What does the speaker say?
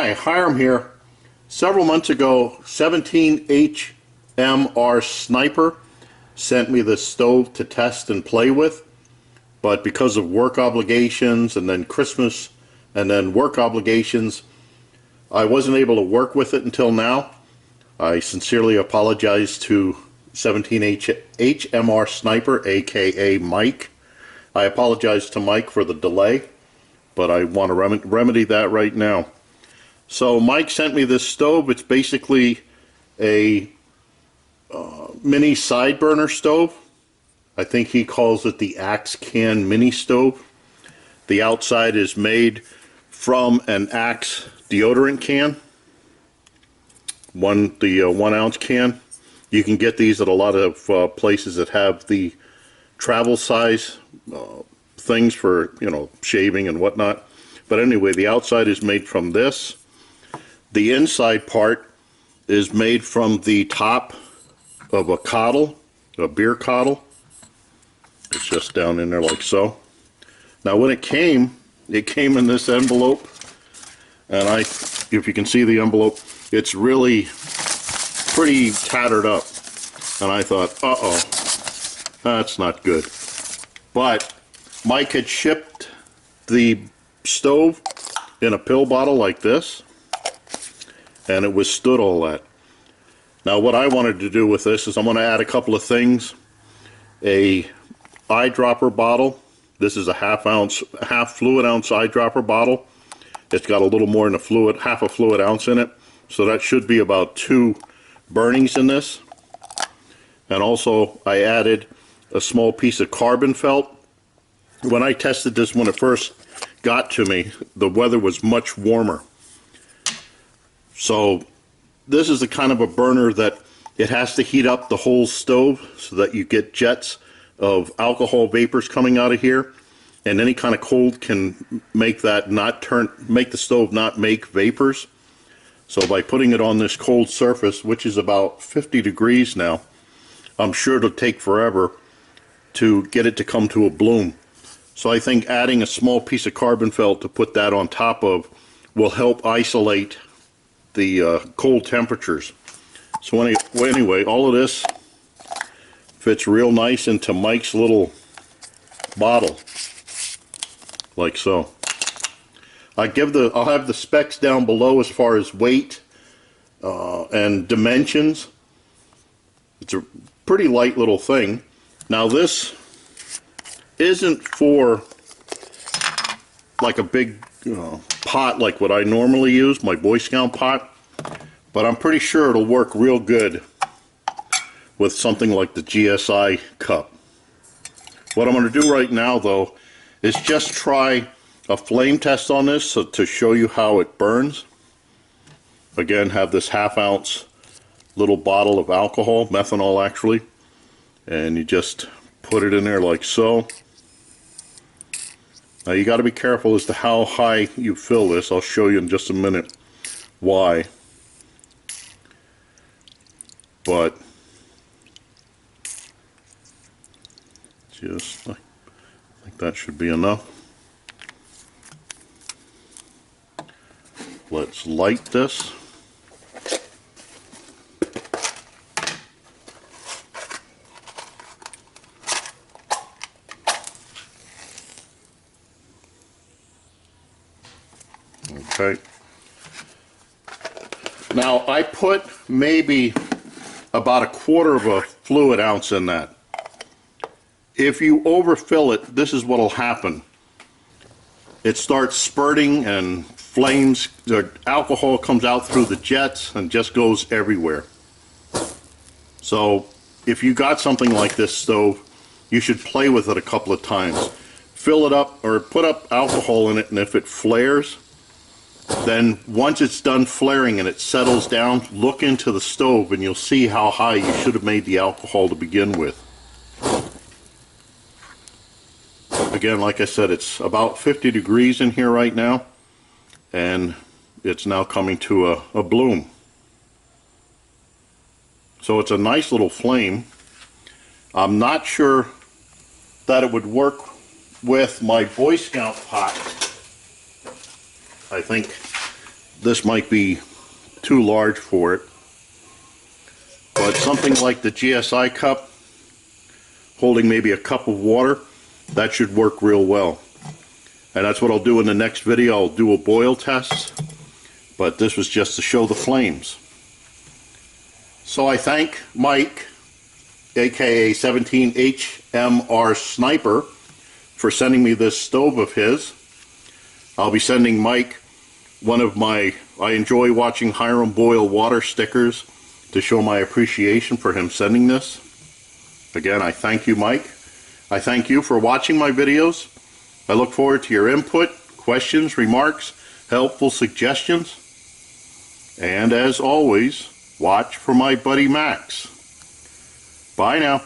Hi, Hiram here. Several months ago, 17HMRSniper sent me this stove to test and play with, but because of work obligations and then Christmas and then work obligations, I wasn't able to work with it until now. I sincerely apologize to 17HMRSniper, aka Mike. I apologize to Mike for the delay, but I want to remedy that right now. So Mike sent me this stove. It's basically a mini Sideburner stove. I think he calls it the Axe Can Mini Stove. The outside is made from an Axe deodorant can. The 1 ounce can. You can get these at a lot of places that have the travel size things for, shaving and whatnot. But anyway, the outside is made from this. The inside part is made from the top of a cottle, a beer cottle. It's just down in there like so. Now when it came in this envelope, and if you can see the envelope, it's really pretty tattered up. And I thought, uh-oh, that's not good. But Mike had shipped the stove in a pill bottle like this, and it withstood all that. Now what I wanted to do with this is I'm going to add a couple of things. A eyedropper bottle. This is a half fluid ounce eyedropper bottle. It's got a little more than a fluid, half a fluid ounce in it. So that should be about 2 burnings in this. And also I added a small piece of carbon felt. When I tested this when it first got to me, the weather was much warmer. So this is the kind of a burner that it has to heat up the whole stove so that you get jets of alcohol vapors coming out of here, and any kind of cold can make that make the stove not make vapors. So by putting it on this cold surface, which is about 50 degrees now, I'm sure it'll take forever to get it to come to a bloom. So I think adding a small piece of carbon felt to put that on top of will help isolate the cold temperatures. So anyway, all of this fits real nice into Mike's little bottle, like so. I'll have the specs down below as far as weight and dimensions. It's a pretty light little thing. Now this isn't for like a big pot like what I normally use, my Boy Scout pot, but I'm pretty sure it'll work real good with something like the GSI cup. What I'm going to do right now though is just try a flame test on this to show you how it burns. Again, have this half ounce little bottle of alcohol, methanol actually, and you just put it in there like so. Now you got to be careful as to how high you fill this. I'll show you in just a minute why. But just, I think that should be enough. Let's light this. Okay. Now I put maybe about 1/4 of a fluid ounce in that. If you overfill it, this is what will happen. It starts spurting and flames, the alcohol comes out through the jets and just goes everywhere. So if you got something like this stove, you should play with it a couple of times. Fill it up or put up alcohol in it, and if it flares, then once it's done flaring and it settles down, look into the stove and you'll see how high you should have made the alcohol to begin with. Again, like I said, it's about 50 degrees in here right now, and it's now coming to a bloom. So it's a nice little flame. I'm not sure that it would work with my Boy Scout pot. I think this might be too large for it. But something like the GSI cup, holding maybe a cup of water, that should work real well. And that's what I'll do in the next video. I'll do a boil test, but this was just to show the flames. So I thank Mike, aka 17HMRSniper, for sending me this stove of his. I'll be sending Mike one of my I enjoy watching Hiram boil water stickers to show my appreciation for him sending this. Again, I thank you, Mike. I thank you for watching my videos. I look forward to your input, questions, remarks, helpful suggestions. And as always, watch for my buddy Max. Bye now.